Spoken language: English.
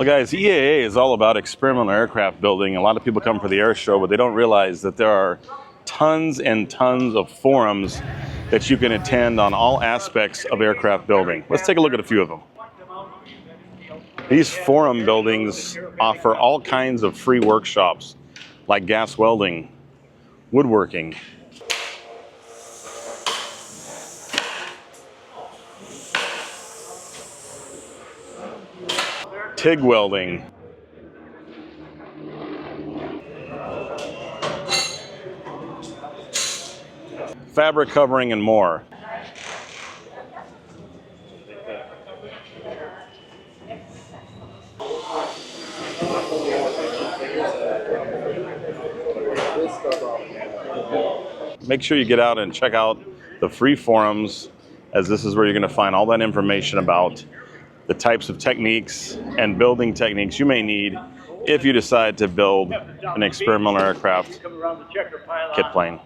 Well guys, EAA is all about experimental aircraft building. A lot of people come for the air show, but they don't realize that there are tons and tons of forums that you can attend on all aspects of aircraft building. Let's take a look at a few of them. These forum buildings offer all kinds of free workshops like gas welding, woodworking, TIG welding, fabric covering, and more. Make sure you get out and check out the free forums, as this is where you're going to find all that information about the types of techniques and building techniques you may need if you decide to build an experimental aircraft kit plane.